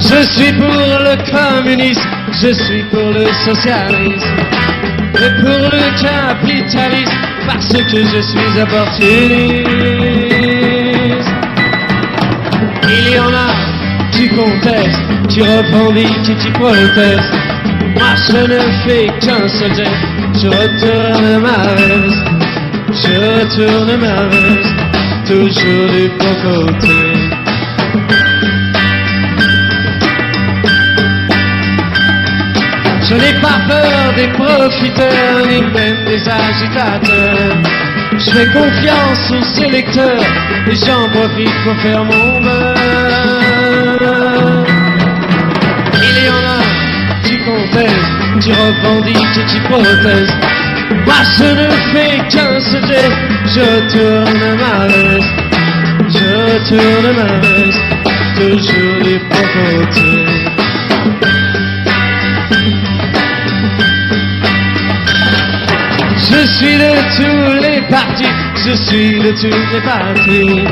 Je suis pour le communisme, je suis pour le socialisme, et pour le capitalisme, parce que je suis opportuniste. Il y en a qui contestent, qui revendiquent et qui protestent. Moi je ne fais qu'un seul geste, je retourne ma veste, je retourne ma veste, toujours du bon côté. Je n'ai pas peur des profiteurs, ni même des agitateurs. Je fais confiance aux électeurs, et j'en profite pour faire mon beurre. Il y en a qui contestent, qui revendiquent et qui protestent. Moi je ne fais qu'un seul geste, je retourne ma veste, je retourne ma veste, toujours du bon côté. Je suis de tous les partis, je suis de toutes les parties,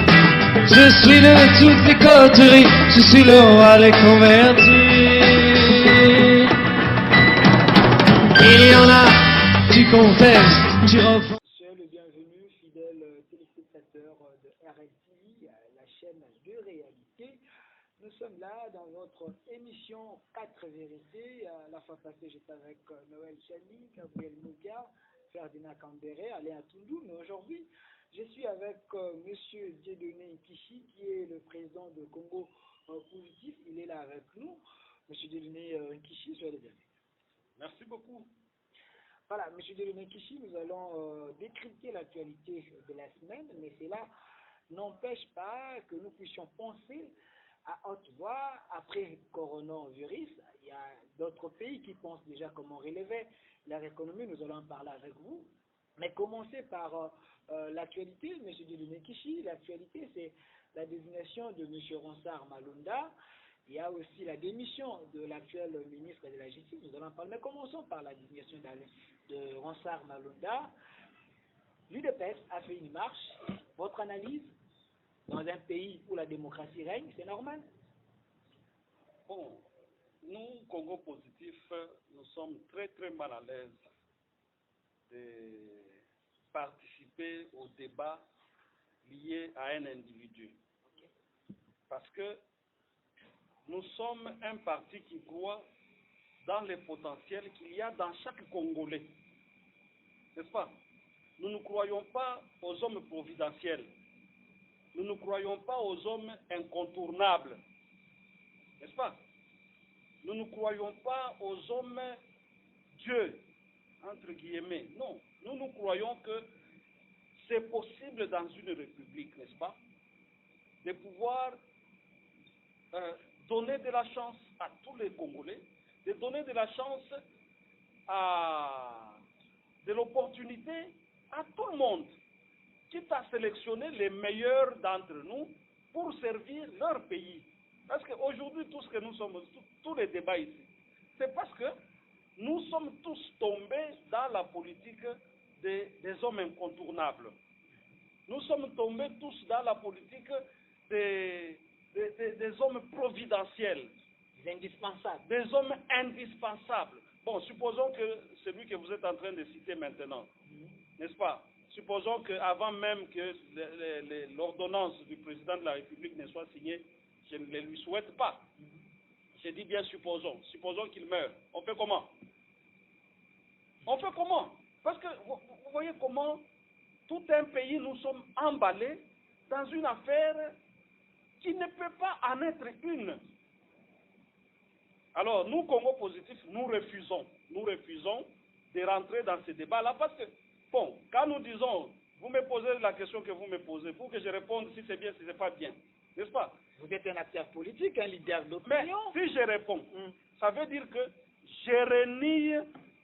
je suis de toutes les coteries, je suis le roi des convertis. Il y en a qui contestent, qui refont. Soyez le bienvenu, fidèles téléspectateurs de RLTI, la chaîne de réalité. Nous sommes là dans votre émission 4 vérités. La fois passée, j'étais avec Noël Chani, Gabriel Mouga, Ferdinand Kambere, Alain Toundou, mais aujourd'hui, je suis avec Monsieur Dieudonné Kishi, qui est le président de Congo Positif. Il est là avec nous. Monsieur Dieudonné Kishi, soyez le bienvenu. Merci beaucoup. Voilà, Monsieur Dieudonné Kishi, nous allons décrypter l'actualité de la semaine, mais cela n'empêche pas que nous puissions penser à haute voix. Après coronavirus, il y a d'autres pays qui pensent déjà comment relever leur économie. Nous allons en parler avec vous. Mais commencer par l'actualité, M. Dieudonné Kishi. L'actualité, c'est la désignation de M. Ronsard Malunda. Il y a aussi la démission de l'actuel ministre de la Justice. Nous allons en parler. Mais commençons par la désignation de Ronsard Malunda. L'UDPS a fait une marche. Votre analyse? Dans un pays où la démocratie règne, c'est normal? Bon, nous, Congo Positif, nous sommes très très mal à l'aise de participer au débat lié à un individu. Parce que nous sommes un parti qui croit dans les potentiels qu'il y a dans chaque Congolais. N'est-ce pas? Nous ne croyons pas aux hommes providentiels. Nous ne croyons pas aux hommes incontournables, n'est-ce pas? Nous ne croyons pas aux hommes Dieu, entre guillemets. Non, nous croyons que c'est possible dans une république, n'est-ce pas, de pouvoir donner de la chance à tous les Congolais, de donner de la chance de l'opportunité à tout le monde, quitte à sélectionner les meilleurs d'entre nous pour servir leur pays. Parce qu'aujourd'hui, tout ce que nous sommes, tous les débats ici, c'est parce que nous sommes tous tombés dans la politique des hommes incontournables. Nous sommes tombés tous dans la politique des hommes providentiels. Des indispensables. Des hommes indispensables. Bon, supposons que celui que vous êtes en train de citer maintenant, n'est-ce pas? Supposons qu'avant même que l'ordonnance du président de la République ne soit signée, je ne le lui souhaite pas. Je dis bien supposons. Supposons qu'il meure. On fait comment? On fait comment? Parce que vous voyez comment tout un pays, nous sommes emballés dans une affaire qui ne peut pas en être une. Alors, nous, Congo Positif, nous refusons de rentrer dans ce débat-là parce que, bon, quand nous disons, vous me posez la question que vous me posez, pour que je réponde si c'est bien, si c'est pas bien, n'est-ce pas? Vous êtes un acteur politique, un leader d'opinion. Mais si je réponds, ça veut dire que je renie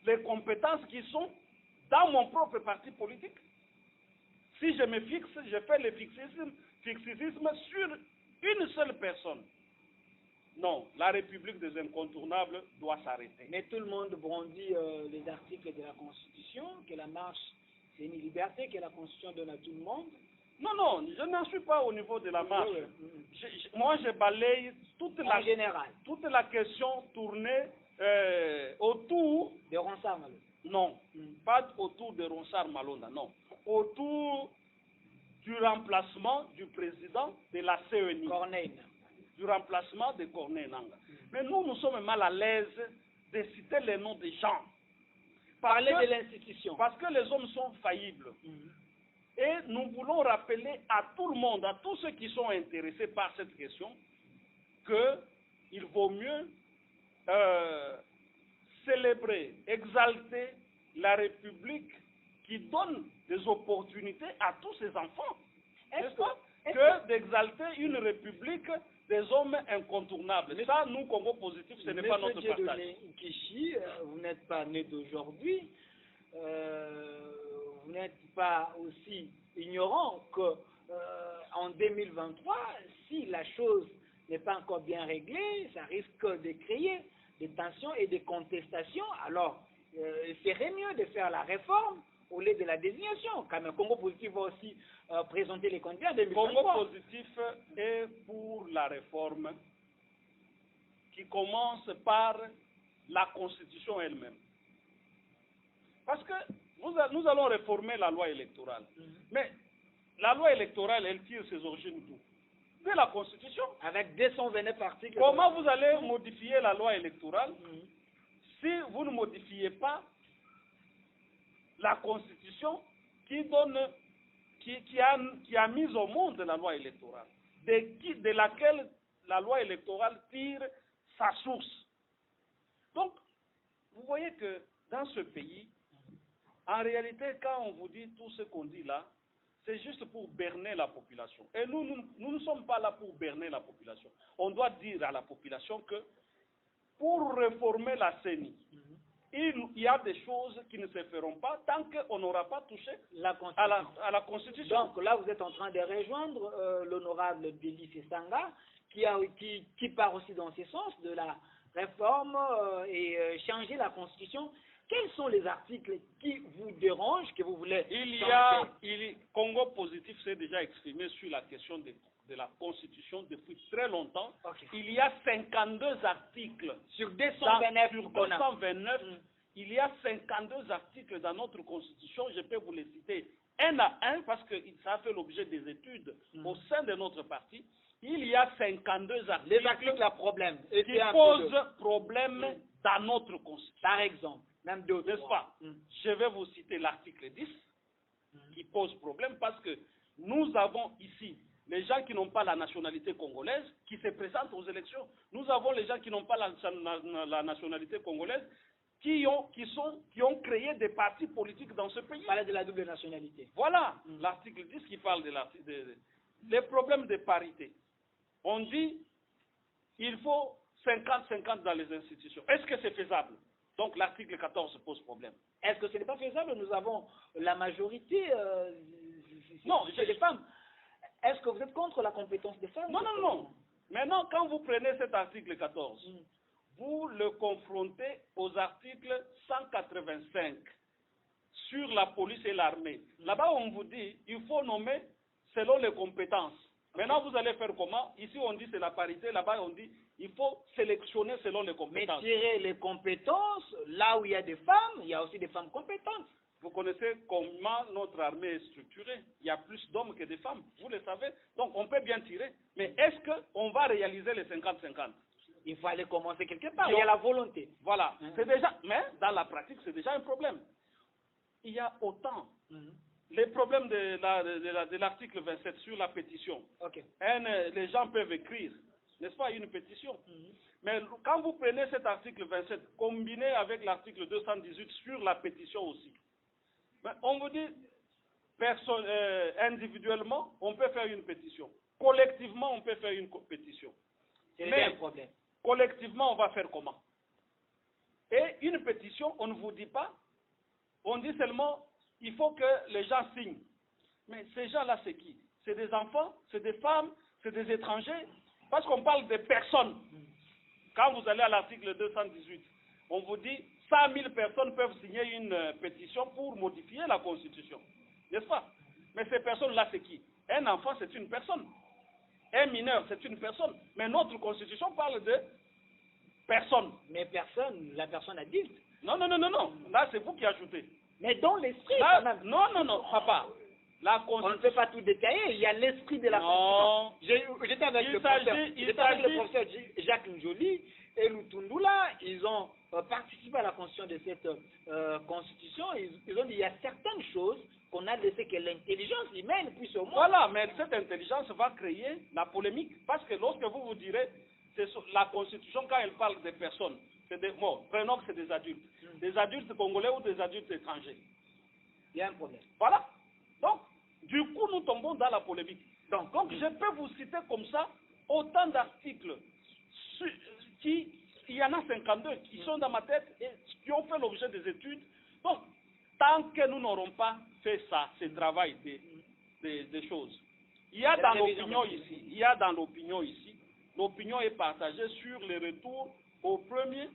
les compétences qui sont dans mon propre parti politique. Si je me fixe, je fais le fixisme sur une seule personne. Non, la République des incontournables doit s'arrêter. Mais tout le monde brandit les articles de la Constitution, que la marche, c'est une liberté, que la Constitution donne à tout le monde. Non, non, je n'en suis pas au niveau de la marche. Moi, je balaye toute la question tournée autour... De Ronsard Malonda. Non, pas autour de Ronsard Malonda, non. Autour du remplacement du président de la CENI. Corneille. Du remplacement de Corneille Nangaa. Mais nous sommes mal à l'aise de citer les noms des gens. Parler de l'institution. Parce que les hommes sont faillibles. Et nous voulons rappeler à tout le monde, à tous ceux qui sont intéressés par cette question, qu'il vaut mieux célébrer, exalter la République qui donne des opportunités à tous ses enfants, n'est-ce pas, que d'exalter une République des hommes incontournables. Mais ça, nous, Congo Positif, ce n'est pas notre partage. Kishi, vous n'êtes pas né d'aujourd'hui, vous n'êtes pas aussi ignorant que en 2023, si la chose n'est pas encore bien réglée, ça risque de créer des tensions et des contestations. Alors, il serait mieux de faire la réforme au lieu de la désignation. Quand même, Congo Positif va aussi présenter les candidats en 2023. Congo Positif est pour la réforme qui commence par la Constitution elle-même. Parce que nous allons réformer la loi électorale. Mais la loi électorale, elle tire ses origines d'où? De la Constitution. Avec 229 articles. Comment vous allez modifier la loi électorale si vous ne modifiez pas la Constitution qui a mis au monde la loi électorale, de laquelle la loi électorale tire sa source? Donc, vous voyez que dans ce pays, en réalité, quand on vous dit tout ce qu'on dit là, c'est juste pour berner la population. Et nous ne sommes pas là pour berner la population. On doit dire à la population que pour réformer la CENI, il y a des choses qui ne se feront pas tant qu'on n'aura pas touché à la Constitution. Donc là, vous êtes en train de rejoindre l'honorable Billy Sesanga, qui part aussi dans ce sens de la réforme et changer la Constitution. Quels sont les articles qui vous dérangent, que vous voulez changer? Congo Positif s'est déjà exprimé sur la question de la Constitution depuis très longtemps. Okay. Il y a 52 articles. Sur 229, il y a 52 articles dans notre Constitution. Je peux vous les citer un à un parce que ça a fait l'objet des études au sein de notre parti. Il y a 52 articles, les articles à problème qui posent problème dans notre Constitution. Par exemple, même d'autres. N'est-ce pas? Je vais vous citer l'article 10 qui pose problème parce que nous avons ici les gens qui n'ont pas la nationalité congolaise qui se présentent aux élections. Nous avons les gens qui n'ont pas la nationalité congolaise qui ont créé des partis politiques dans ce pays. Parler de la double nationalité. Voilà l'article 10 qui parle les problèmes de parité. On dit il faut 50-50 dans les institutions. Est-ce que c'est faisable? Donc l'article 14 pose problème. Est-ce que ce n'est pas faisable? Nous avons la majorité chez les femmes. Est-ce que vous êtes contre la compétence des femmes? Non. Maintenant, quand vous prenez cet article 14, vous le confrontez aux articles 185 sur la police et l'armée. Là-bas, on vous dit il faut nommer selon les compétences. Maintenant, vous allez faire comment? Ici, on dit c'est la parité. Là-bas, on dit il faut sélectionner selon les compétences. Mais tirer les compétences, là où il y a des femmes, il y a aussi des femmes compétentes. Vous connaissez comment notre armée est structurée. Il y a plus d'hommes que de femmes. Vous le savez. Donc, on peut bien tirer. Mais est-ce qu'on va réaliser les 50-50? Il faut aller commencer quelque part. Il y a la volonté. Voilà. C'est déjà, mais dans la pratique, c'est déjà un problème. Il y a autant. Les problèmes de l'article 27 sur la pétition. Okay. Les gens peuvent écrire, n'est-ce pas, une pétition. Mais quand vous prenez cet article 27, combiné avec l'article 218 sur la pétition aussi, on vous dit, individuellement, on peut faire une pétition. Collectivement, on peut faire une pétition. Mais un problème. Collectivement, on va faire comment? Et une pétition, on ne vous dit pas, on dit seulement, il faut que les gens signent. Mais ces gens-là, c'est qui? C'est des enfants, c'est des femmes, c'est des étrangers. Parce qu'on parle de personnes. Quand vous allez à l'article 218, on vous dit 100 000 personnes peuvent signer une pétition pour modifier la Constitution. N'est-ce pas? Mais ces personnes-là, c'est qui? Un enfant, c'est une personne. Un mineur, c'est une personne. Mais notre constitution parle de personne. Mais personne, la personne adulte. Non, non, non, non, non. Là, c'est vous qui ajoutez. Mais dans l'esprit, Là, quand même. non, non, non, papa. La On ne constitution. peut pas tout détailler, il y a l'esprit de la Non. Constitution. J'étais avec, le professeur Jacques Njoli et Lutundula, ils ont participé à la construction de cette Constitution. Ils ont dit qu'il y a certaines choses qu'on a laissé que l'intelligence humaine puisse au moins. Voilà, mais cette intelligence va créer la polémique. Parce que lorsque vous direz, c'est la Constitution, quand elle parle des personnes, c'est des, bon, prenons que c'est des adultes. Des adultes congolais ou des adultes étrangers. Il y a un problème. Voilà. Donc, du coup, nous tombons dans la polémique. Donc, je peux vous citer comme ça autant d'articles qui, il y en a 52 qui sont dans ma tête et qui ont fait l'objet des études. Donc, tant que nous n'aurons pas fait ça, ce travail des choses, il y a dans l'opinion ici, l'opinion est partagée sur le retour au premier,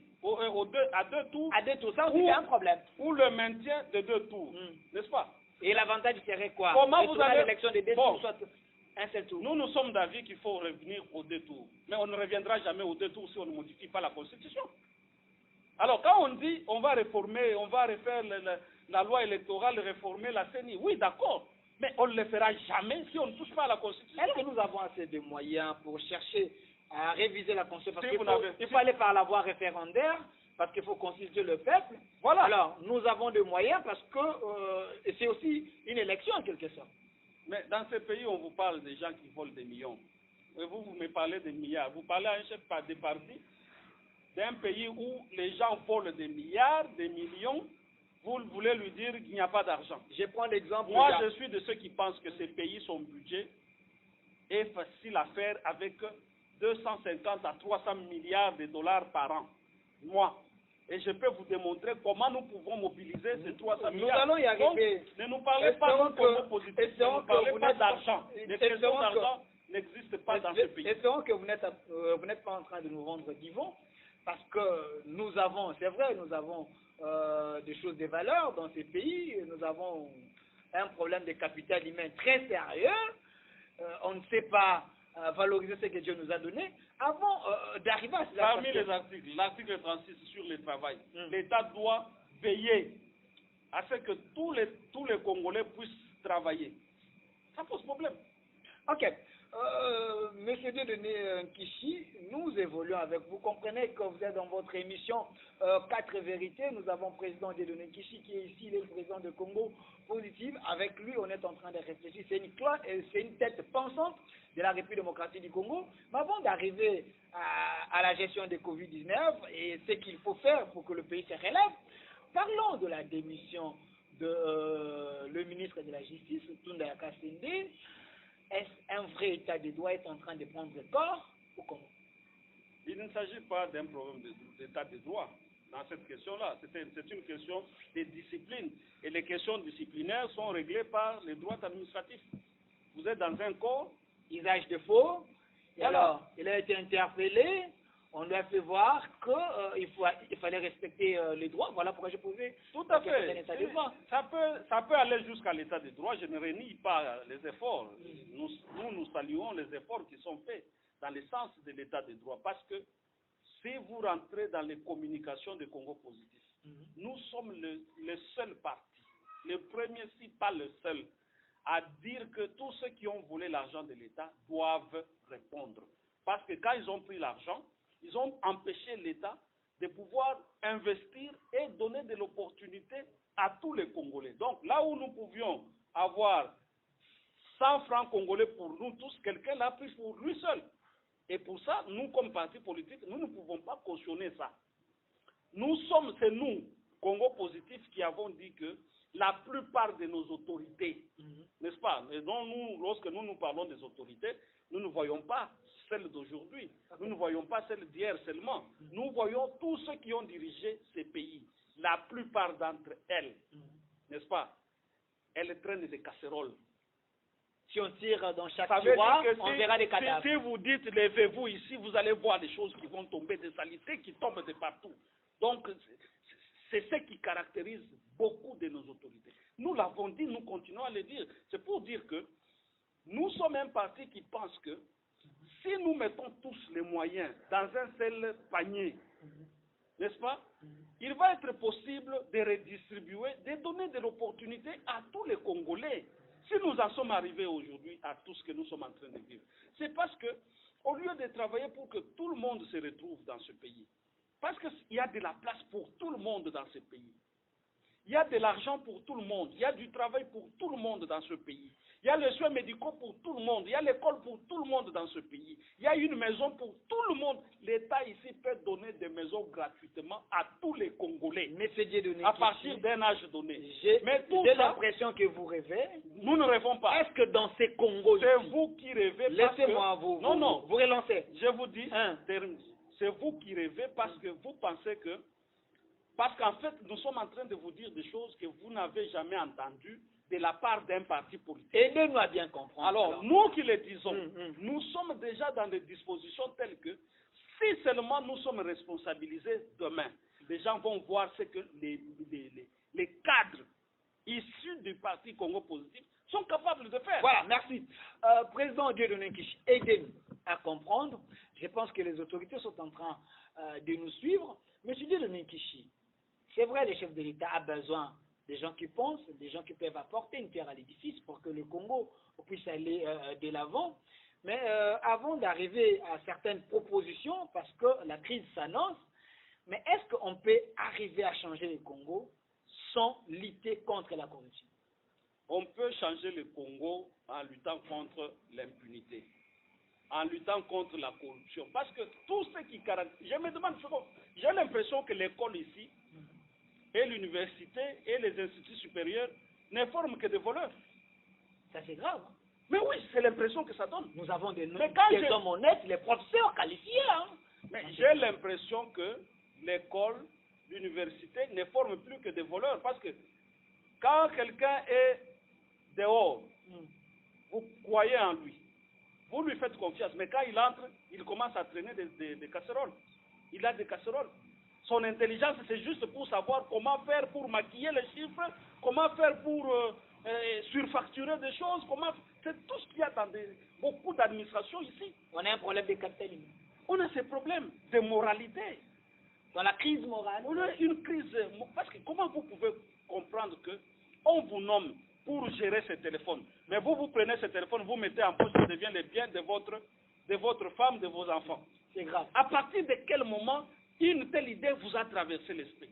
à deux tours. À deux tours, ça aussi, c'est un problème. Ou le maintien de 2 tours, n'est-ce pas? Et l'avantage serait quoi? Comment vous avez l'élection des 2 tours, soit un seul tour? Nous sommes d'avis qu'il faut revenir aux 2 tours. Mais on ne reviendra jamais aux 2 tours si on ne modifie pas la Constitution. Alors, quand on dit on va réformer, on va refaire la loi électorale, réformer la CENI, oui, d'accord. Mais on ne le fera jamais si on ne touche pas à la Constitution. Est-ce que nous avons assez de moyens pour chercher à réviser la Constitution? Parce Si qu'il faut aller par la voie référendaire, parce qu'il faut constituer le peuple. Voilà. Alors, nous avons des moyens parce que c'est aussi une élection en quelque sorte. Mais dans ce pays, on vous parle des gens qui volent des millions. Et vous me parlez des milliards. Vous parlez à un chef de parti d'un pays où les gens volent des milliards, des millions. Vous voulez lui dire qu'il n'y a pas d'argent. Je prends l'exemple. Moi, je suis de ceux qui pensent que ces pays, son budget est facile à faire avec 250 à 300 milliards de dollars par an. Moi. Et je peux vous démontrer comment nous pouvons mobiliser ces 300 milliards. Nous allons y arriver. Donc, ne nous parlez pas de Congo positif, ne nous parlez pas d'argent. Les questions d'argent n'existent pas dans ce pays. Espérons que vous n'êtes pas en train de nous rendre divons, parce que nous avons, c'est vrai, nous avons des choses, des valeurs dans ces pays, nous avons un problème de capital humain très sérieux, on ne sait pas valoriser ce que Dieu nous a donné. Avant d'arriver à cela. Parmi les articles, l'article 36 sur le travail, l'État doit veiller à ce que tous les Congolais puissent travailler. Ça pose problème. Ok. Monsieur Dieudonné Kishi, nous évoluons avec vous. Comprenez que vous êtes dans votre émission 4 vérités. Nous avons le président Dieudonné Kishi qui est ici, il est le président de Congo Positive. Avec lui, on est en train de réfléchir. C'est une tête pensante de la République démocratique du Congo. Mais avant d'arriver à la gestion de Covid-19 et ce qu'il faut faire pour que le pays se relève, parlons de la démission de le ministre de la Justice, Tunda Yakasende. Est-ce un vrai état de droit est en train de prendre corps ou comment? Il ne s'agit pas d'un problème d'état de droit dans cette question-là. C'est une question de discipline. Et les questions disciplinaires sont réglées par les droits administratifs. Vous êtes dans un corps. Usage de faux. Et Voilà. alors, il a été interpellé. On lui a fait voir qu'il fallait respecter les droits. Voilà pourquoi j'ai posé. Tout à fait. Un état de droit. Ça peut aller jusqu'à l'état de droit. Je ne renie pas les efforts. Nous saluons les efforts qui sont faits dans le sens de l'état de droit. Parce que si vous rentrez dans les communications de Congo Positif, nous sommes le seul parti, le premier, si pas le seul, à dire que tous ceux qui ont volé l'argent de l'État doivent répondre. Parce que quand ils ont pris l'argent, ils ont empêché l'État de pouvoir investir et donner de l'opportunité à tous les Congolais. Donc là où nous pouvions avoir 100 francs congolais pour nous tous, quelqu'un l'a pris pour lui seul. Et pour ça, nous comme parti politique, nous ne pouvons pas cautionner ça. C'est nous, Congo Positif, qui avons dit que la plupart de nos autorités, n'est-ce pas? Et donc lorsque nous parlons des autorités, nous ne voyons pas celles d'aujourd'hui. Nous ne voyons pas celles d'hier seulement. Nous voyons tous ceux qui ont dirigé ces pays. La plupart d'entre elles, n'est-ce pas? Elles traînent des casseroles. Si on tire dans chaque Ça veut tiroir, dire que on verra des cadavres. si vous dites levez-vous ici, vous allez voir des choses qui vont tomber, des saletés qui tombent de partout. Donc, c'est ce qui caractérise beaucoup de nos autorités. Nous l'avons dit, nous continuons à le dire. C'est pour dire que nous sommes un parti qui pense que si nous mettons tous les moyens dans un seul panier, n'est-ce pas, il va être possible de redistribuer, de donner de l'opportunité à tous les Congolais. Si nous en sommes arrivés aujourd'hui à tout ce que nous sommes en train de vivre, c'est parce que, au lieu de travailler pour que tout le monde se retrouve dans ce pays, parce qu'il y a de la place pour tout le monde dans ce pays, il y a de l'argent pour tout le monde, il y a du travail pour tout le monde dans ce pays, il y a les soins médicaux pour tout le monde, il y a l'école pour tout le monde dans ce pays, il y a une maison pour tout le monde. L'État ici peut donner des maisons gratuitement à tous les Congolais, à partir d'un âge donné. J'ai l'impression que vous rêvez. Nous ne rêvons pas. Est-ce que dans ces Congos, c'est vous qui rêvez? Laissez-moi vous relancer. Je vous dis, c'est vous qui rêvez parce que vous pensez que, parce qu'en fait, nous sommes en train de vous dire des choses que vous n'avez jamais entendues de la part d'un parti politique. Aidez-nous à bien comprendre. Alors, nous qui le disons, nous sommes déjà dans des dispositions telles que, si seulement nous sommes responsabilisés demain, les gens vont voir ce que les cadres issus du parti Congo Positif sont capables de faire. Voilà, merci. Président Dieudonné Nkishi, aidez-nous à comprendre. Je pense que les autorités sont en train de nous suivre. Monsieur Dieudonné Nkishi, c'est vrai, le chef de l'État a besoin des gens qui pensent, des gens qui peuvent apporter une pierre à l'édifice pour que le Congo puisse aller de l'avant. Mais avant d'arriver à certaines propositions, parce que la crise s'annonce, mais est-ce qu'on peut arriver à changer le Congo sans lutter contre la corruption? On peut changer le Congo en luttant contre l'impunité, en luttant contre la corruption. Parce que tout ce qui caractérise... Je me demande, j'ai l'impression que l'école ici, et l'université, et les instituts supérieurs ne forment que des voleurs. Ça c'est grave. Hein? Mais oui, c'est l'impression que ça donne. Nous avons des hommes honnêtes, les professeurs qualifiés. Hein? Mais j'ai l'impression que l'école, l'université ne forment plus que des voleurs. Parce que quand quelqu'un est dehors, vous croyez en lui. Vous lui faites confiance. Mais quand il entre, il commence à traîner des casseroles. Il a des casseroles. Son intelligence, c'est juste pour savoir comment faire pour maquiller les chiffres, comment faire pour surfacturer des choses, c'est tout ce qu'il y a dans beaucoup d'administrations ici. On a un problème de capitalisme. On a ces problèmes de moralité. Dans la crise morale. On a une crise, parce que comment vous pouvez comprendre que on vous nomme pour gérer ce téléphone, mais vous prenez ce téléphone, vous mettez en poche, ça devient les biens de votre femme, de vos enfants. C'est grave. À partir de quel moment une telle idée vous a traversé l'esprit?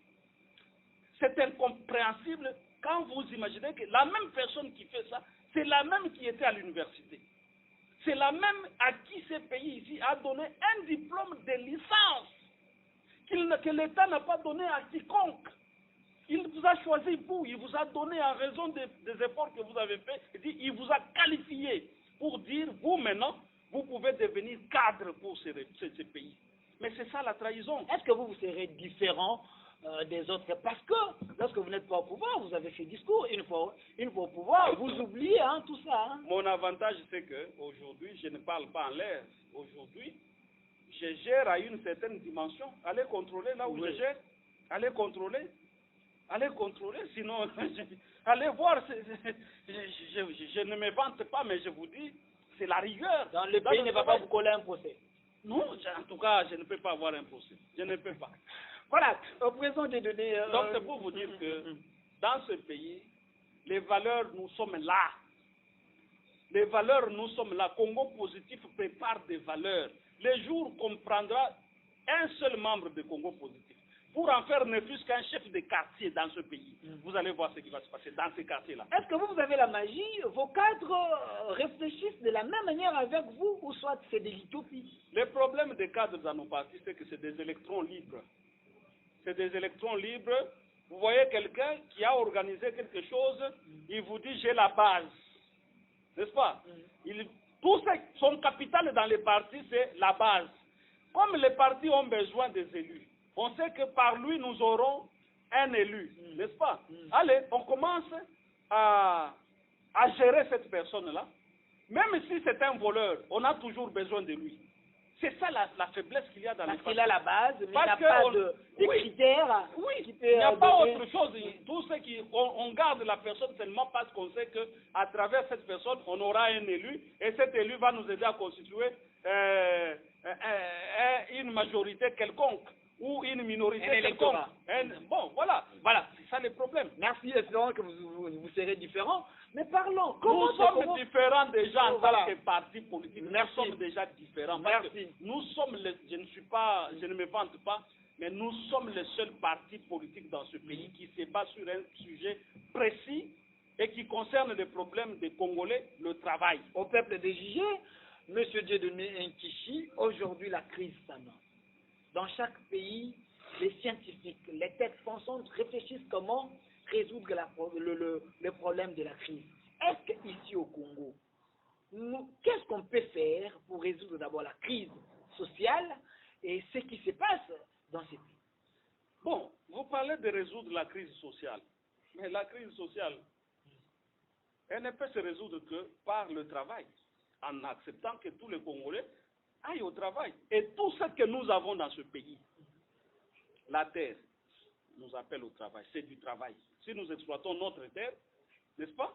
C'est incompréhensible quand vous imaginez que la même personne qui fait ça, c'est la même qui était à l'université. C'est la même à qui ce pays ici a donné un diplôme de licence que l'État n'a pas donné à quiconque. Il vous a choisi vous, il vous a donné en raison des efforts que vous avez faits, il vous a qualifié pour dire, vous maintenant, vous pouvez devenir cadre pour ce pays. Mais c'est ça la trahison. Est-ce que vous serez différent des autres? Parce que lorsque vous n'êtes pas au pouvoir, vous avez fait discours. Une fois au pouvoir, vous oubliez tout ça. Hein. Mon avantage, c'est qu'aujourd'hui, je ne parle pas en l'air. Aujourd'hui, je gère à une certaine dimension. Allez contrôler là où je gère. Allez contrôler. Sinon, allez voir. Je ne me vante pas, mais je vous dis, c'est la rigueur. Dans le pays ne va pas vous coller un procès. Non, en tout cas, je ne peux pas avoir un procès. Je ne peux pas. Voilà, au présent des données... Donc, c'est pour vous dire que dans ce pays, les valeurs, nous sommes là. Les valeurs, nous sommes là. Congo Positif prépare des valeurs. Les jours qu'on prendra un seul membre de Congo Positif pour en faire ne fût qu'un chef de quartier dans ce pays, vous allez voir ce qui va se passer dans ces quartiers-là. Est-ce que vous avez la magie? Vos cadres réfléchissent de la même manière avec vous ou soit c'est de l'utopie? Le problème des cadres dans nos partis, c'est que c'est des électrons libres. C'est des électrons libres. Vous voyez quelqu'un qui a organisé quelque chose, il vous dit j'ai la base. N'est-ce pas? Son capital dans les partis, c'est la base. Comme les partis ont besoin des élus, on sait que par lui, nous aurons un élu. N'est-ce pas? Allez, on commence à gérer cette personne-là. Même si c'est un voleur, on a toujours besoin de lui. C'est ça la faiblesse qu'il y a dans les Parce qu'il a la base, mais il n'y a Parce pas que de oui, critères. oui, qui il n'y a peut pas donner- autre chose. Tout ce qui, on garde la personne seulement parce qu'on sait qu'à travers cette personne, on aura un élu et cet élu va nous aider à constituer une majorité quelconque ou une minorité Un quelconque. électorat. Bon, voilà, c'est ça le problème. Merci, espérons que vous serez différents. Mais parlons. Nous sommes comment- différents déjà en Voilà. tant que parti politique. Merci. Nous sommes déjà différents. Parce que Merci. nous sommes, je ne me vante pas, mais nous sommes les seuls partis politiques dans ce pays qui se battent sur un sujet précis et qui concerne les problèmes des Congolais, le travail. Au peuple de juger, M. Dieudonné Nkishi, aujourd'hui la crise s'annonce. Dans chaque pays, les scientifiques, les têtes pensantes réfléchissent comment résoudre le problème de la crise. Est-ce qu'ici au Congo, qu'est-ce qu'on peut faire pour résoudre d'abord la crise sociale et ce qui se passe dans ces pays? Bon, vous parlez de résoudre la crise sociale. Mais la crise sociale, elle ne peut se résoudre que par le travail, en acceptant que tous les Congolais aillent au travail. Et tout ce que nous avons dans ce pays, la terre nous appelle au travail, c'est du travail. Si nous exploitons notre terre, n'est-ce pas?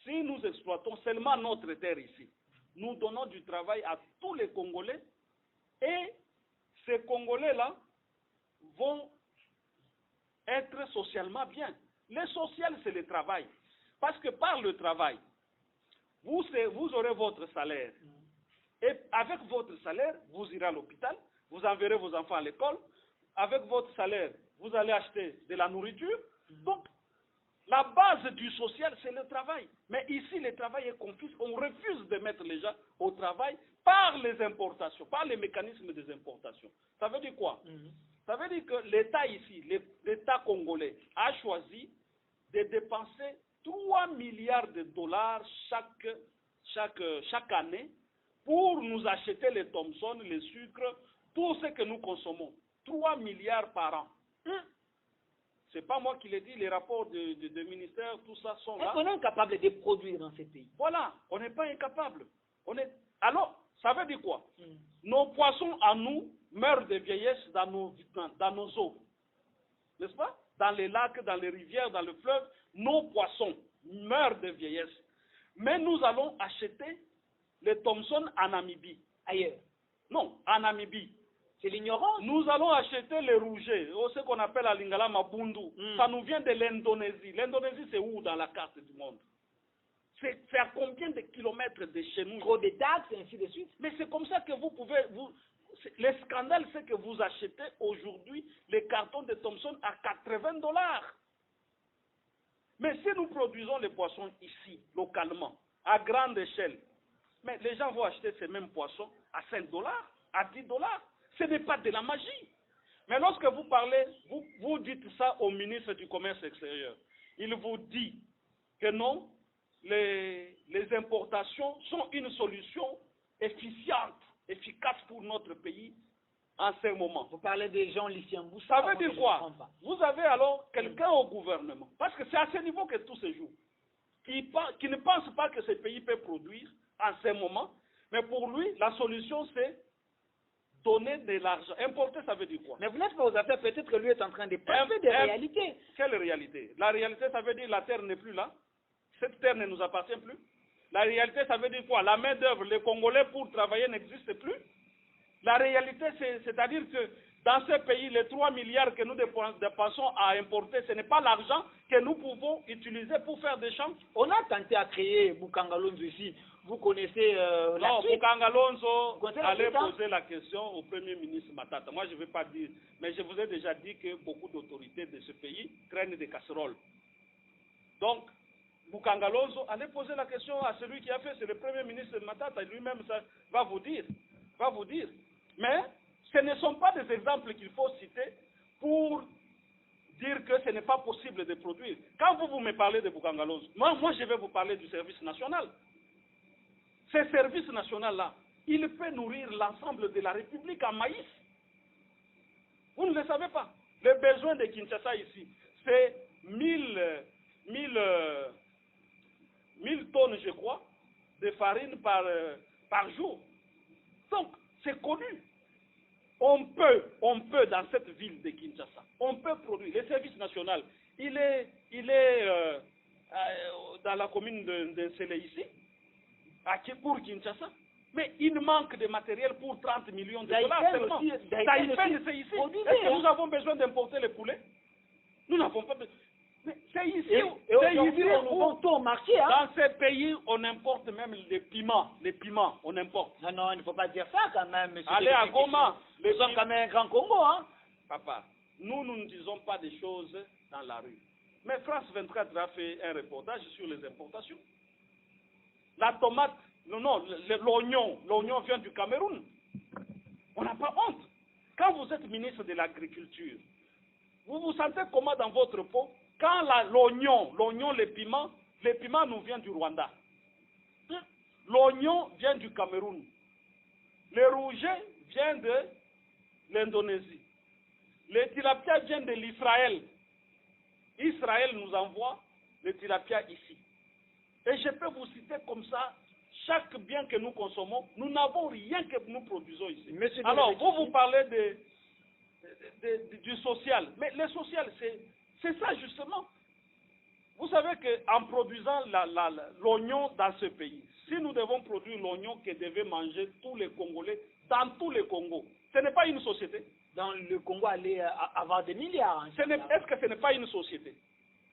Si nous exploitons seulement notre terre ici, nous donnons du travail à tous les Congolais et ces Congolais-là vont être socialement bien. Le social, c'est le travail. Parce que par le travail, vous aurez votre salaire. Et avec votre salaire, vous irez à l'hôpital, vous enverrez vos enfants à l'école. Avec votre salaire, vous allez acheter de la nourriture. Donc, la base du social, c'est le travail. Mais ici, le travail est confisqué. On refuse de mettre les gens au travail par les importations, par les mécanismes des importations. Ça veut dire quoi? Ça veut dire que l'État ici, l'État congolais, a choisi de dépenser 3 milliards de dollars chaque année pour nous acheter les Thomson, les sucres, tout ce que nous consommons. 3 milliards par an. C'est pas moi qui l'ai dit, les rapports de ministères, tout ça sont là. Est-ce qu'on est incapable de produire dans ces pays? Voilà, on n'est pas incapable. Alors, ça veut dire quoi? Nos poissons à nous meurent de vieillesse dans nos eaux. N'est-ce pas? Dans les lacs, dans les rivières, dans le fleuve, nos poissons meurent de vieillesse. Mais nous allons acheter les Thomson en Namibie. Ailleurs. Non, en Namibie. C'est l'ignorance. Nous allons acheter les rougets, ce qu'on appelle à Lingala Mabundu. Ça nous vient de l'Indonésie. L'Indonésie, c'est où dans la carte du monde? C'est à combien de kilomètres de chez nous? Trop de taxes, et ainsi de suite. Mais c'est comme ça que vous pouvez... le scandale, c'est que vous achetez aujourd'hui les cartons de Thomson à 80 $. Mais si nous produisons les poissons ici, localement, à grande échelle, mais les gens vont acheter ces mêmes poissons à 5 $, à 10 $. Ce n'est pas de la magie. Mais lorsque vous parlez, vous dites ça au ministre du Commerce extérieur. Il vous dit que non, les importations sont une solution efficace pour notre pays en ce moment. Vous parlez des gens lycéens. Ça veut dire quoi? Vous avez alors quelqu'un au gouvernement, parce que c'est à ce niveau que tout se joue, qui ne pense pas que ce pays peut produire en ce moment, mais pour lui, la solution c'est donner de l'argent. Importer, ça veut dire quoi? Mais vous n'êtes pas aux affaires, peut-être que lui est en train de penser des réalités. Quelle réalité? La réalité, ça veut dire la terre n'est plus là. Cette terre ne nous appartient plus. La réalité, ça veut dire quoi? La main d'œuvre, les Congolais pour travailler n'existent plus. La réalité, c'est-à-dire que dans ce pays, les 3 milliards que nous dépensons à importer, ce n'est pas l'argent que nous pouvons utiliser pour faire des champs. On a tenté à créer Bukangalonzo ici. Vous connaissez non, Bukangalonzo, allez suite, poser la question au Premier ministre Matata. Moi, je ne vais pas dire, mais je vous ai déjà dit que beaucoup d'autorités de ce pays craignent des casseroles. Donc, Bukangalonzo, allez poser la question à celui qui a fait, c'est le Premier ministre Matata, lui-même ça va vous dire. Mais ce ne sont pas des exemples qu'il faut citer pour dire que ce n'est pas possible de produire. Quand vous me parlez de Bukangalonzo, moi je vais vous parler du service national. Ce service national-là, il peut nourrir l'ensemble de la République en maïs. Vous ne le savez pas. Le besoin de Kinshasa ici, c'est 1000 tonnes, je crois, de farine par jour. Donc, C'est connu. On peut dans cette ville de Kinshasa, on peut produire. Le service national, il est dans la commune de Nsele ici, pour Kinshasa. Mais il manque de matériel pour 30 millions de dollars seulement. Taïfen, c'est ici. Est-ce que nous avons besoin d'importer les poulets? Nous n'avons pas besoin. Mais c'est ici. On vend tout au marché. Hein? Dans ces pays, on importe même les piments. Les piments, on importe. Non, il ne faut pas dire ça quand même, monsieur. Allez à Goma. Nous sommes quand même un grand Congo. Hein? Papa, nous ne disons pas des choses dans la rue. Mais France 24 a fait un reportage sur les importations. La tomate, l'oignon vient du Cameroun. On n'a pas honte. Quand vous êtes ministre de l'Agriculture, vous vous sentez comment dans votre peau quand l'oignon, les piments nous viennent du Rwanda. L'oignon vient du Cameroun. Le rouget vient de l'Indonésie. Le tilapia vient de l'Israël. Israël nous envoie le tilapia ici. Et je peux vous citer comme ça, chaque bien que nous consommons, nous n'avons rien que nous produisons ici. Alors, vous parlez du social. Mais le social, c'est ça justement. Vous savez qu'en produisant l'oignon dans ce pays, si nous devons produire l'oignon que devaient manger tous les Congolais, dans tous les Congos, ce n'est pas une société. Dans le Congo, aller avoir des milliards. Hein, est-ce que ce n'est pas une société?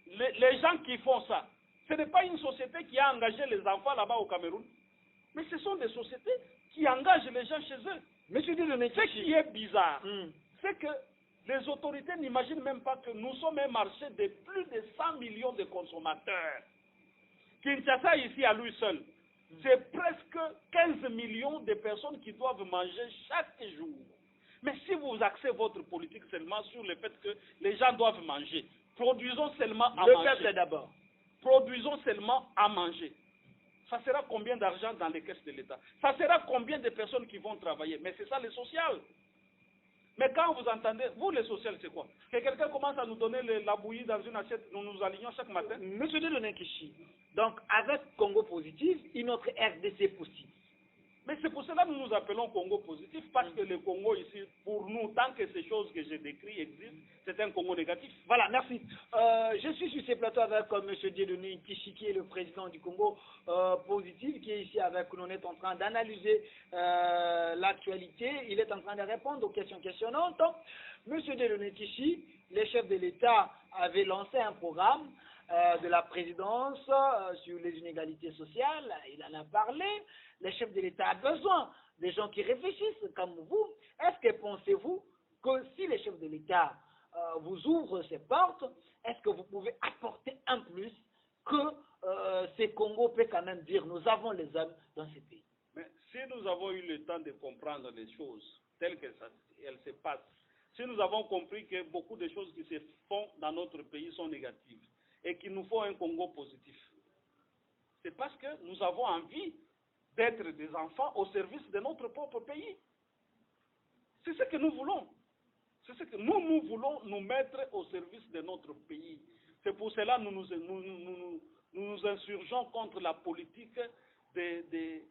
Les gens qui font ça, ce n'est pas une société qui a engagé les enfants là-bas au Cameroun, mais ce sont des sociétés qui engagent les gens chez eux. Ce qui est bizarre, c'est que les autorités n'imaginent même pas que nous sommes un marché de plus de 100 millions de consommateurs. Kinshasa, ici, à lui seul, c'est presque 15 millions de personnes qui doivent manger chaque jour. Mais si vous axez votre politique seulement sur le fait que les gens doivent manger, produisons seulement à manger. Le peuple d'abord. Produisons seulement à manger. Ça sera combien d'argent dans les caisses de l'État? Ça sera combien de personnes qui vont travailler? Mais c'est ça le social. Mais quand vous entendez, vous le social c'est quoi? Que quelqu'un commence à nous donner la bouillie dans une assiette, nous nous alignons chaque matin? Monsieur Dedoné Kishi, donc avec Congo Positif, une autre RDC possible. Mais c'est pour cela que nous nous appelons Congo Positif, parce que le Congo ici, pour nous, tant que ces choses que j'ai décrites existent, c'est un Congo négatif. Voilà, merci. Je suis sur ces plateaux avec M. Dieudonné Kishi, qui est le président du Congo Positif, qui est ici avec nous. On est en train d'analyser l'actualité. Il est en train de répondre aux questions questionnantes. M. Dieudonné Kishi, les chefs de l'État avaient lancé un programme de la présidence sur les inégalités sociales. Il en a parlé. Les chefs de l'État ont besoin des gens qui réfléchissent comme vous. Est-ce que pensez-vous que si les chefs de l'État vous ouvrent ces portes, est-ce que vous pouvez apporter un plus que ces Congos peut quand même dire nous avons les hommes dans ces pays? Mais si nous avons eu le temps de comprendre les choses telles qu'elles se passent, si nous avons compris que beaucoup de choses qui se font dans notre pays sont négatives et qu'il nous faut un Congo positif, c'est parce que nous avons envie d'être des enfants au service de notre propre pays. C'est ce que nous voulons. C'est ce que nous voulons nous mettre au service de notre pays. C'est pour cela que nous nous insurgeons contre la politique des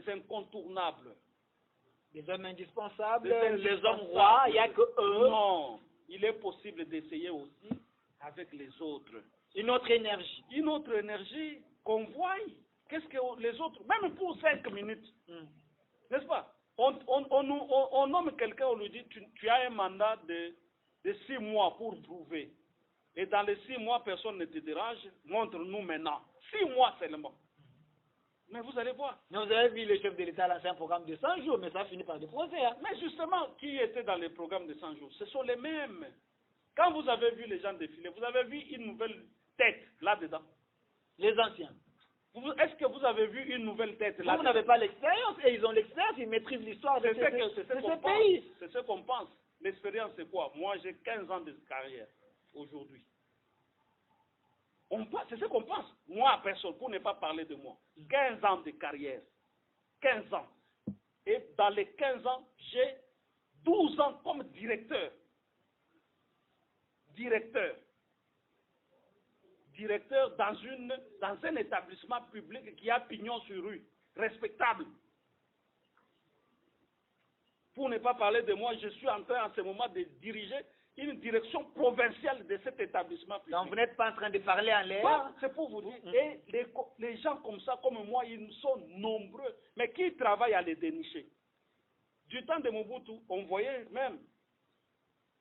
incontournables. Des hommes indispensables, les hommes rois, il n'y a que eux. Non, il est possible d'essayer aussi avec les autres. Une autre énergie. Une autre énergie qu'on voie. Qu'est-ce que les autres, même pour 5 minutes, n'est-ce pas? On nomme quelqu'un, on lui dit, tu as un mandat de 6 mois pour prouver. Et dans les 6 mois, personne ne te dérange, montre-nous maintenant. 6 mois seulement. Mais vous allez voir. Mais vous avez vu le chef de l'État lancer un programme de 100 jours, mais ça finit par des procès. Hein? Mais justement, qui était dans les programmes de 100 jours? Ce sont les mêmes. Quand vous avez vu les gens défiler, vous avez vu une nouvelle tête là-dedans? Les anciens. Est-ce que vous avez vu une nouvelle tête là-dedans? Vous n'avez pas l'expérience, et ils ont l'expérience, ils maîtrisent l'histoire de ce pays. C'est ce qu'on pense. L'expérience, c'est quoi? Moi, j'ai 15 ans de carrière aujourd'hui. C'est ce qu'on pense. Moi, personne, pour ne pas parler de moi. 15 ans de carrière. 15 ans. Et dans les 15 ans, j'ai 12 ans comme directeur. Directeur dans un établissement public qui a pignon sur rue. Respectable. pour ne pas parler de moi, je suis en train en ce moment de diriger une direction provinciale de cet établissement public. Donc vous n'êtes pas en train de parler en l'air. Bon, c'est pour vous dire. Et les gens comme ça, comme moi, ils sont nombreux. Mais qui travaillent à les dénicher? Du temps de Mobutu, on voyait même,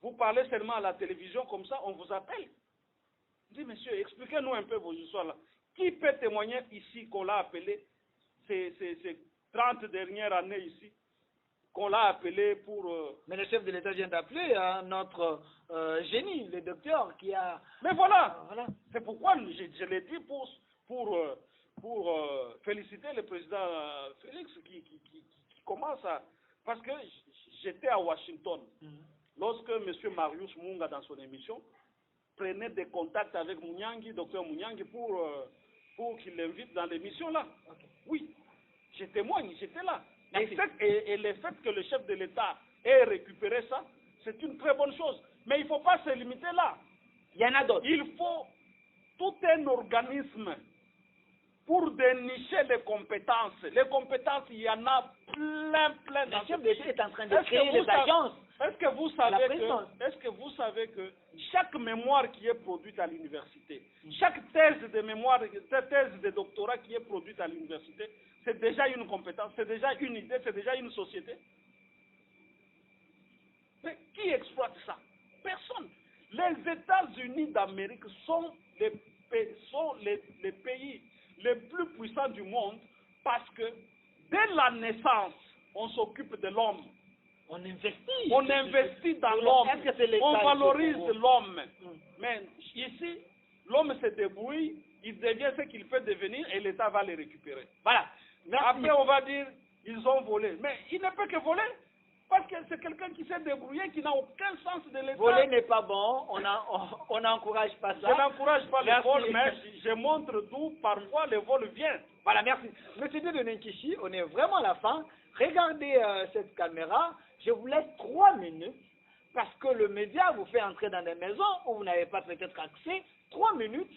vous parlez seulement à la télévision comme ça, on vous appelle. On dit, monsieur, expliquez-nous un peu vos histoires là. Qui peut témoigner ici qu'on l'a appelé ces 30 dernières années ici, qu'on l'a appelé pour... Mais le chef de l'État vient d'appeler notre génie, le docteur, qui a... Mais voilà, voilà. C'est pourquoi je l'ai dit pour féliciter le président Félix qui commence à... Parce que j'étais à Washington, lorsque M. Marius Munga, dans son émission, prenait des contacts avec Mounyangi, docteur Mounyangi, pour qu'il l'invite dans l'émission là. Okay. Oui, je témoigne, j'étais là. Merci. Et le fait que le chef de l'État ait récupéré ça, c'est une très bonne chose. Mais il ne faut pas se limiter là. Il y en a d'autres. Il faut tout un organisme pour dénicher les compétences. Les compétences, il y en a plein. Le chef de l'État est en train de créer les agences. Est-ce que vous savez que chaque mémoire qui est produite à l'université, chaque thèse de mémoire, thèse de doctorat qui est produite à l'université, c'est déjà une compétence, c'est déjà une idée, c'est déjà une société? Mais qui exploite ça? Personne. Les États-Unis d'Amérique sont les pays les plus puissants du monde parce que dès la naissance, on s'occupe de l'homme. On investit. On investit dans l'homme. On valorise l'homme. Mais ici, l'homme se débrouille, il devient ce qu'il peut devenir et l'État va les récupérer. Voilà. Merci. Après, on va dire, ils ont volé. Mais il ne peut que voler. Parce que c'est quelqu'un qui s'est débrouillé, qui n'a aucun sens de l'État. Voler n'est pas bon, on n'encourage pas ça. Je n'encourage pas le vol, mais je montre d'où parfois le vol vient. Voilà, merci. Monsieur de Nenkichi, on est vraiment à la fin. Regardez cette caméra. Je vous laisse 3 minutes parce que le média vous fait entrer dans des maisons où vous n'avez pas peut-être accès. 3 minutes.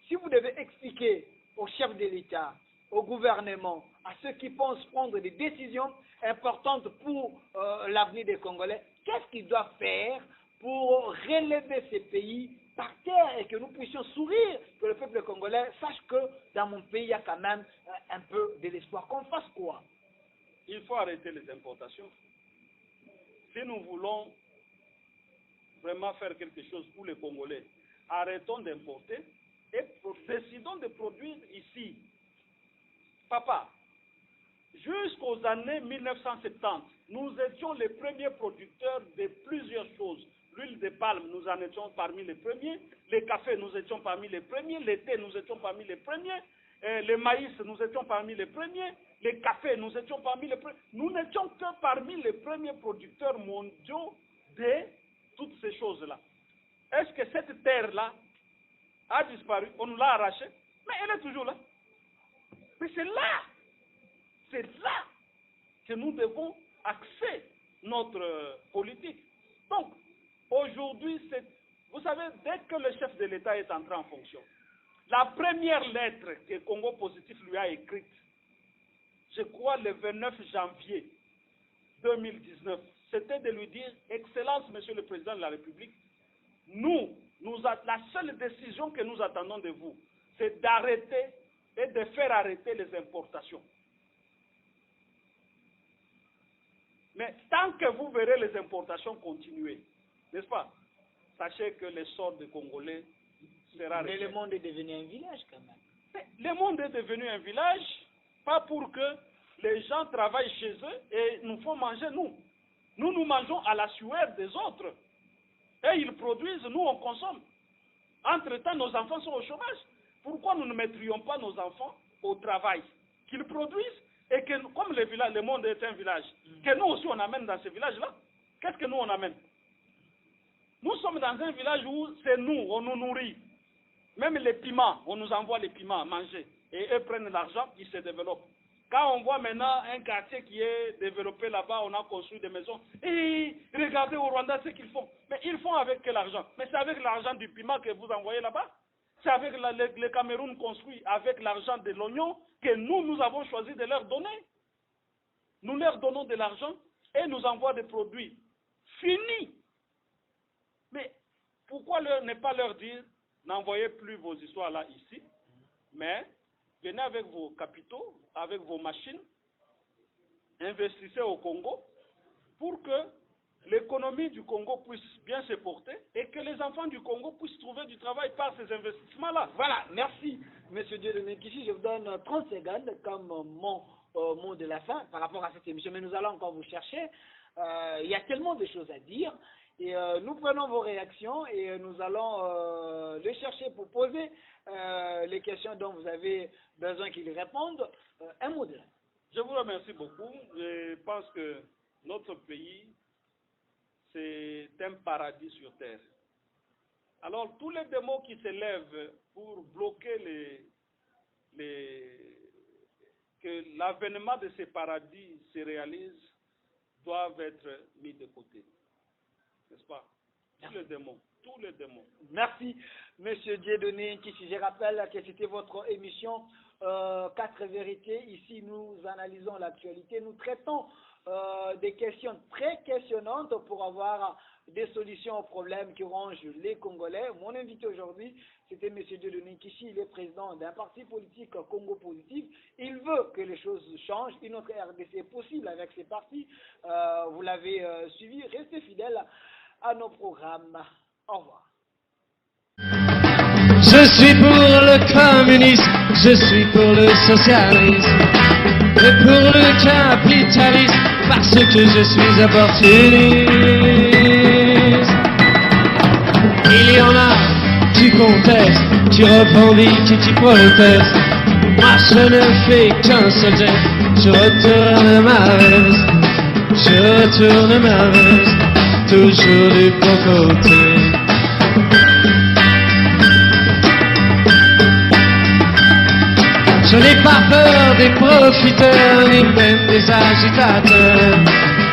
Si vous devez expliquer au chef de l'État, au gouvernement, à ceux qui pensent prendre des décisions importantes pour l'avenir des Congolais, qu'est-ce qu'ils doivent faire pour relever ces pays par terre et que nous puissions sourire, que le peuple congolais sache que dans mon pays, il y a quand même un peu de l'espoir. Qu'on fasse quoi? Il faut arrêter les importations. Si nous voulons vraiment faire quelque chose pour les Congolais, arrêtons d'importer et décidons de produire ici. Papa, jusqu'aux années 1970, nous étions les premiers producteurs de plusieurs choses. L'huile de palme, nous en étions parmi les premiers. Les cafés, nous étions parmi les premiers. Les thés, nous étions parmi les premiers. Le maïs, nous étions parmi les premiers. Les cafés, nous étions parmi les premiers. Nous n'étions que parmi les premiers producteurs mondiaux de toutes ces choses-là. Est-ce que cette terre-là a disparu? On nous l'a arrachée, mais elle est toujours là. Mais c'est là que nous devons axer notre politique. Donc, aujourd'hui, vous savez, dès que le chef de l'État est entré en fonction, la première lettre que Congo Positif lui a écrite, je crois le 29 janvier 2019, c'était de lui dire, Excellence, Monsieur le Président de la République, la seule décision que nous attendons de vous, c'est d'arrêter et de faire arrêter les importations. Mais tant que vous verrez les importations continuer, n'est-ce pas? Sachez que le sort des Congolais sera réglé. Mais le monde est devenu un village quand même. Le monde est devenu un village, pas pour que les gens travaillent chez eux et nous font manger nous. Nous mangeons à la sueur des autres. Et ils produisent, nous on consomme. Entre-temps, nos enfants sont au chômage. Pourquoi nous ne mettrions pas nos enfants au travail? Qu'ils produisent et que, comme le monde est un village, que nous aussi on amène dans ce village-là. Qu'est-ce que nous on amène? Nous sommes dans un village où c'est nous, on nous nourrit. Même les piments, on nous envoie les piments à manger. Et eux prennent l'argent, ils se développent. Quand on voit maintenant un quartier qui est développé là-bas, on a construit des maisons. Et regardez au Rwanda ce qu'ils font. Mais ils font avec quel argent? Mais c'est avec l'argent du piment que vous envoyez là-bas. C'est avec le Cameroun construit avec l'argent de l'oignon que nous avons choisi de leur donner. Nous leur donnons de l'argent et nous envoient des produits finis. Mais pourquoi ne pas leur dire, n'envoyez plus vos histoires là ici, mais venez avec vos capitaux, avec vos machines, investissez au Congo pour que l'économie du Congo puisse bien se porter et que les enfants du Congo puissent trouver du travail par ces investissements-là. Voilà, merci, M. Dieudonné Kishi. Je vous donne 30 secondes comme mon mot de la fin par rapport à cette émission. Mais nous allons encore vous chercher. Il y a tellement de choses à dire. Et nous prenons vos réactions et nous allons les chercher pour poser les questions dont vous avez besoin qu'ils répondent. Un mot de la fin. Je vous remercie beaucoup. Je pense que notre pays, c'est un paradis sur terre. Alors, tous les démons qui s'élèvent pour bloquer que l'avènement de ces paradis se réalise doivent être mis de côté. N'est-ce pas? Tous les démons. Tous les démons. Merci, M. Dieudonné Kishi. Je rappelle que c'était votre émission 4 vérités. Ici, nous analysons l'actualité. Nous traitons des questions très questionnantes pour avoir des solutions aux problèmes qui rongent les Congolais. Mon invité aujourd'hui, c'était M. Dieudonné Kishi. Il est président d'un parti politique Congo Positif. Il veut que les choses changent. Une autre RDC est possible avec ces partis. Vous l'avez suivi. Restez fidèles à nos programmes. Au revoir. Je suis pour le communisme, je suis pour le socialisme, et pour le capitalisme, parce que je suis opportuniste. Il y en a qui contestent, qui revendiquent et qui protestent. Moi je ne fais qu'un seul geste, je retourne ma veste, je retourne ma veste, toujours du bon côté. Je n'ai pas peur des profiteurs, ni même des agitateurs.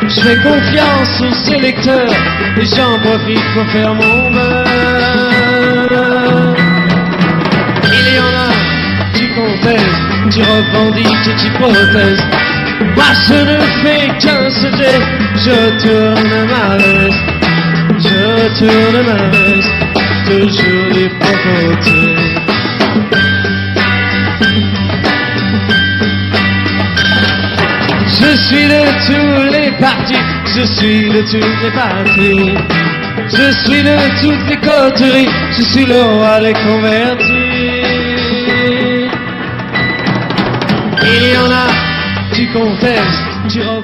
Je fais confiance aux sélecteurs, et j'en profite pour faire mon beurre. Il y en a qui contestent, qui revendiquent et qui protestent. Moi je ne fais qu'un seul geste, je retourne ma veste, je retourne ma veste, toujours du bon côté. Je suis de tous les partis, je suis de toutes les parties, je suis de toutes les coteries, je suis le roi des convertis. Il y en a qui contestent, qui refont